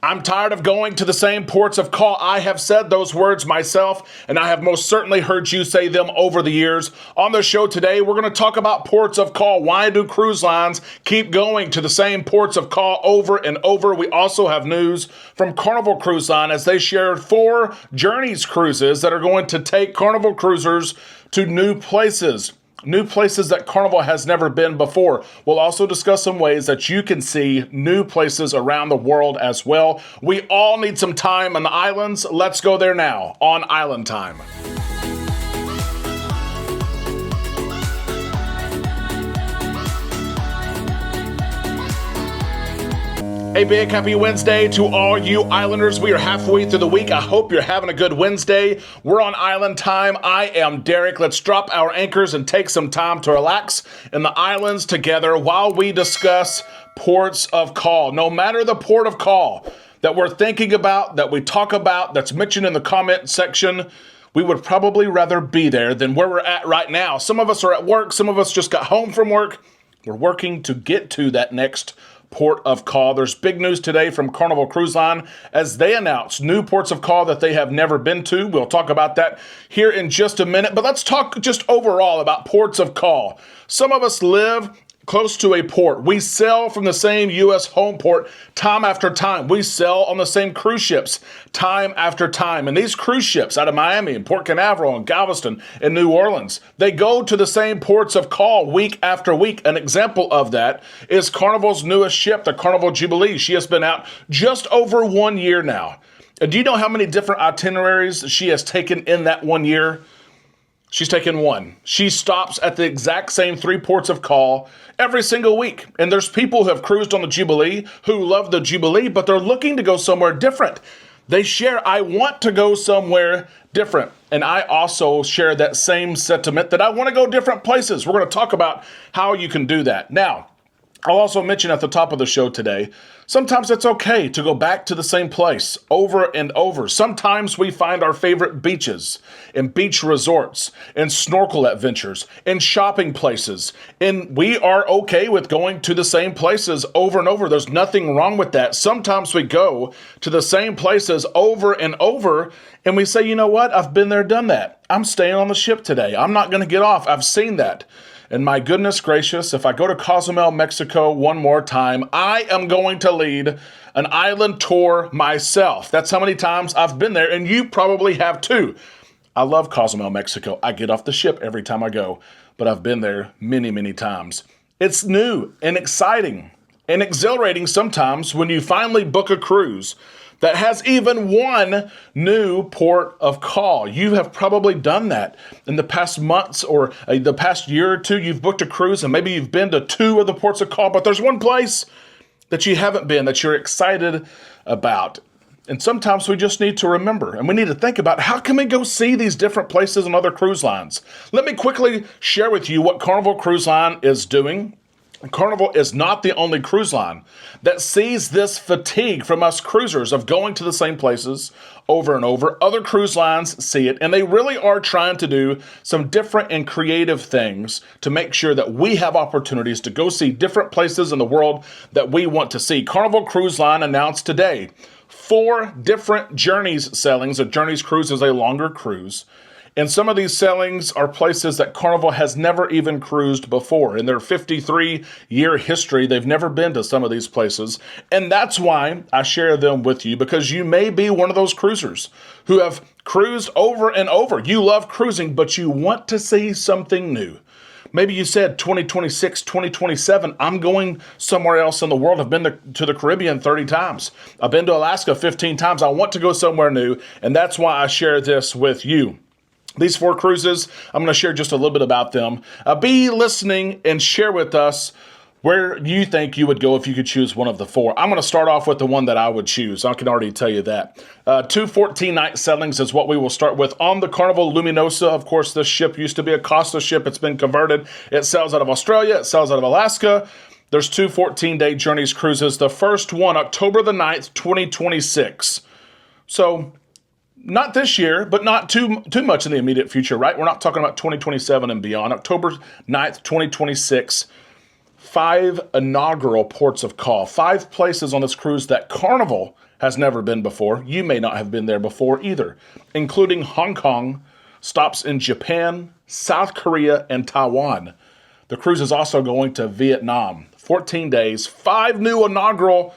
I'm tired of going to the same ports of call. I have said those words myself, and I have most certainly heard you say them over the years. On the show today, we're going to talk about ports of call. Why do cruise lines keep going to the same ports of call over and over? We also have news from Carnival Cruise Line as they shared 4 Journeys cruises that are going to take Carnival cruisers to new places that Carnival has never been before. We'll also discuss some ways that you can see new places around the world as well. We all need some time on the islands. Let's go there now on Island Time. A big happy Wednesday to all you islanders. We are halfway through the week. I hope you're having a good Wednesday. We're on Island Time. I am Derek. Let's drop our anchors and take some time to relax in the islands together while we discuss ports of call. No matter the port of call that we're thinking about, that we talk about, that's mentioned in the comment section, we would probably rather be there than where we're at right now. Some of us are at work. Some of us just got home from work. We're working to get to that next port of call. There's big news today from Carnival Cruise Line as they announce new ports of call that they have never been to. We'll talk about that here in just a minute, but let's talk just overall about ports of call. Some of us live close to a port. We sail from the same U.S. home port time after time. We sail on the same cruise ships time after time. And these cruise ships out of Miami and Port Canaveral and Galveston and New Orleans, they go to the same ports of call week after week. An example of that is Carnival's newest ship, the Carnival Jubilee. She has been out just over 1 year now. And do you know how many different itineraries she has taken in that 1 year? She's taken one. She stops at the exact same 3 ports of call every single week. And there's people who have cruised on the Jubilee who love the Jubilee, but they're looking to go somewhere different. They share, I want to go somewhere different. And I also share that same sentiment that I want to go different places. We're going to talk about how you can do that. Now, I'll also mention at the top of the show today, sometimes it's okay to go back to the same place over and over. Sometimes we find our favorite beaches and beach resorts and snorkel adventures and shopping places. And we are okay with going to the same places over and over. There's nothing wrong with that. Sometimes we go to the same places over and over and we say, you know what? I've been there, done that. I'm staying on the ship today. I'm not going to get off. I've seen that. And my goodness gracious, if I go to Cozumel, Mexico one more time, I am going to lead an island tour myself. That's how many times I've been there, and you probably have too. I love Cozumel, Mexico. I get off the ship every time I go, but I've been there many, many times. It's new and exciting and exhilarating sometimes when you finally book a cruise that has even one new port of call. You have probably done that in the past months or the past year or two. You've booked a cruise and maybe you've been to 2 of the ports of call, but there's one place that you haven't been that you're excited about. And sometimes we just need to remember and we need to think about how can we go see these different places on other cruise lines. Let me quickly share with you what Carnival Cruise Line is doing. Carnival is not the only cruise line that sees this fatigue from us cruisers of going to the same places over and over. Other cruise lines see it, and they really are trying to do some different and creative things to make sure that we have opportunities to go see different places in the world that we want to see. Carnival Cruise Line announced today 4 different Journeys sailings. A Journeys cruise is a longer cruise. And some of these sailings are places that Carnival has never even cruised before. In their 53-year history, they've never been to some of these places. And that's why I share them with you, because you may be one of those cruisers who have cruised over and over. You love cruising, but you want to see something new. Maybe you said 2026, 2027, I'm going somewhere else in the world. I've been to the Caribbean 30 times. I've been to Alaska 15 times. I want to go somewhere new, and that's why I share this with you. These 4 cruises, I'm going to share just a little bit about them. Be listening and share with us where you think you would go if you could choose one of the 4. I'm going to start off with the one that I would choose. I can already tell you that. 2 14-night sailings is what we will start with on the Carnival Luminosa. Of course, this ship used to be a Costa ship. It's been converted. It sails out of Australia. It sails out of Alaska. There's 2 14-day Journeys cruises. The first one, October the 9th, 2026. So not this year, but not too much in the immediate future, right? We're not talking about 2027 and beyond. October 9th, 2026, 5 inaugural ports of call, 5 places on this cruise that Carnival has never been before. You may not have been there before either, including Hong Kong, stops in Japan, South Korea, and Taiwan. The cruise is also going to Vietnam. 14 days, 5 new inaugural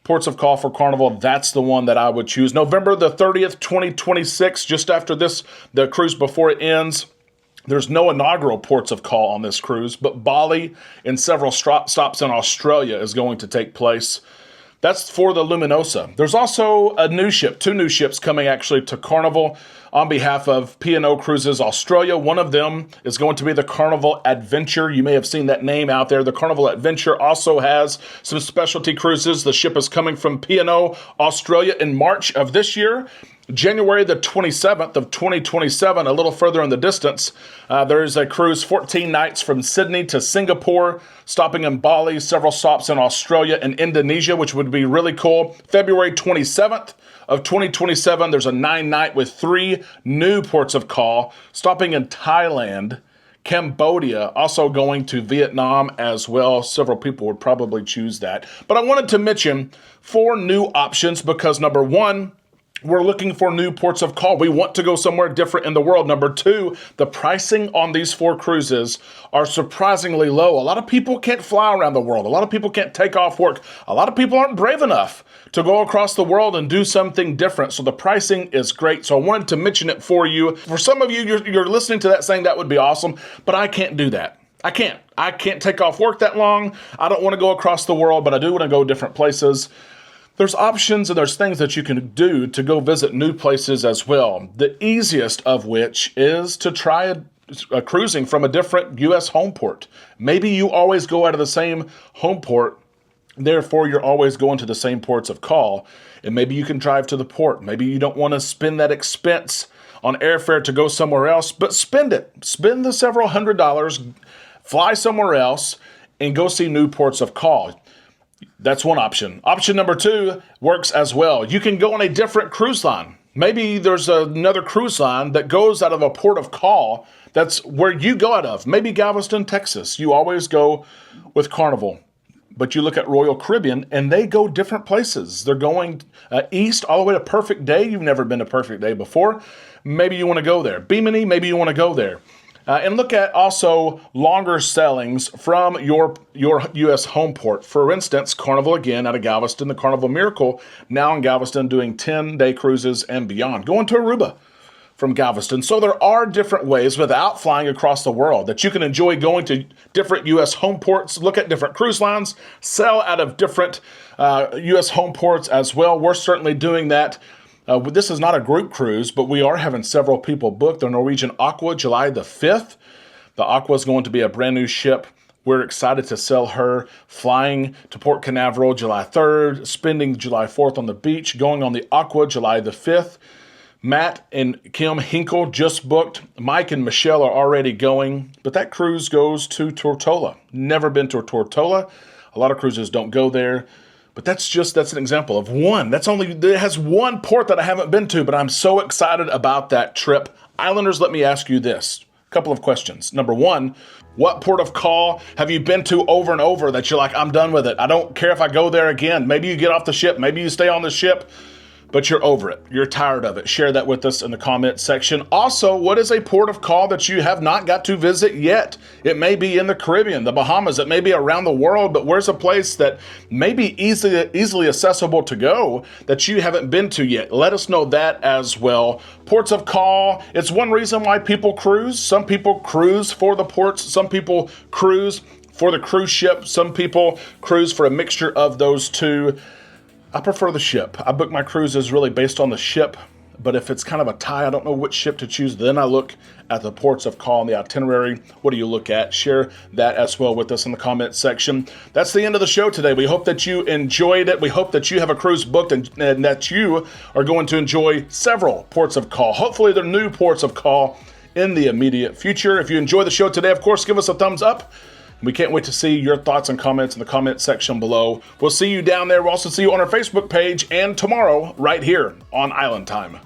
ports of call for Carnival. That's the one that I would choose. November the 30th, 2026, just after this, the cruise before it ends. There's no inaugural ports of call on this cruise, but Bali and several stops in Australia is going to take place. That's for the Luminosa. There's also a new ship, 2 new ships coming actually to Carnival on behalf of P&O Cruises Australia. One of them is going to be the Carnival Adventure. You may have seen that name out there. The Carnival Adventure also has some specialty cruises. The ship is coming from P&O Australia in March of this year. January the 27th of 2027, a little further in the distance, there is a cruise 14 nights from Sydney to Singapore, stopping in Bali, several stops in Australia and Indonesia, which would be really cool. February 27th of 2027, there's a 9-night with 3 new ports of call, stopping in Thailand, Cambodia, also going to Vietnam as well. Several people would probably choose that. But I wanted to mention 4 new options because, number 1, we're looking for new ports of call. We want to go somewhere different in the world. Number 2, the pricing on these 4 cruises are surprisingly low. A lot of people can't fly around the world. A lot of people can't take off work. A lot of people aren't brave enough to go across the world and do something different. So the pricing is great. So I wanted to mention it for you. For some of you, you're listening to that saying that would be awesome, but I can't do that. I can't take off work that long. I don't want to go across the world, but I do want to go different places. There's options and there's things that you can do to go visit new places as well. The easiest of which is to try a cruising from a different U.S. home port. Maybe you always go out of the same home port, therefore you're always going to the same ports of call, and maybe you can drive to the port. Maybe you don't want to spend that expense on airfare to go somewhere else, but spend it. Spend the several $100s, fly somewhere else, and go see new ports of call. That's one option. Option number 2 works as well. You can go on a different cruise line. Maybe there's another cruise line that goes out of a port of call that's where you go out of. Maybe Galveston, Texas. You always go with Carnival. But you look at Royal Caribbean and they go different places. They're going east all the way to Perfect Day. You've never been to Perfect Day before. Maybe you want to go there. Bimini, maybe you want to go there. And look at also longer sailings from your U.S. home port. For instance, Carnival again out of Galveston, the Carnival Miracle, now in Galveston doing 10-day cruises and beyond. Going to Aruba from Galveston. So there are different ways without flying across the world that you can enjoy going to different U.S. home ports, look at different cruise lines, sail out of different U.S. home ports as well. We're certainly doing that. This is not a group cruise, but we are having several people book. The Norwegian Aqua, July the 5th. The Aqua is going to be a brand new ship. We're excited to sell her, flying to Port Canaveral July 3rd, spending July 4th on the beach, going on the Aqua July the 5th. Matt and Kim Hinkle just booked. Mike and Michelle are already going, but that cruise goes to Tortola. Never been to Tortola. A lot of cruises don't go there. But that's an example of one. It has one port that I haven't been to, but I'm so excited about that trip. Islanders, let me ask you this. A couple of questions. Number 1, what port of call have you been to over and over that you're like, I'm done with it. I don't care if I go there again. Maybe you get off the ship. Maybe you stay on the ship, but you're over it. You're tired of it. Share that with us in the comment section. Also, what is a port of call that you have not got to visit yet? It may be in the Caribbean, the Bahamas. It may be around the world, but where's a place that may be easily accessible to go that you haven't been to yet? Let us know that as well. Ports of call, it's one reason why people cruise. Some people cruise for the ports. Some people cruise for the cruise ship. Some people cruise for a mixture of those two. I prefer the ship. I book my cruises really based on the ship, but if it's kind of a tie, I don't know which ship to choose, then I look at the ports of call and the itinerary. What do you look at? Share that as well with us in the comment section. That's the end of the show today. We hope that you enjoyed it. We hope that you have a cruise booked and that you are going to enjoy several ports of call. Hopefully they're new ports of call in the immediate future. If you enjoy the show today, of course, give us a thumbs up. We can't wait to see your thoughts and comments in the comment section below. We'll see you down there. We'll also see you on our Facebook page and tomorrow right here on Island Time.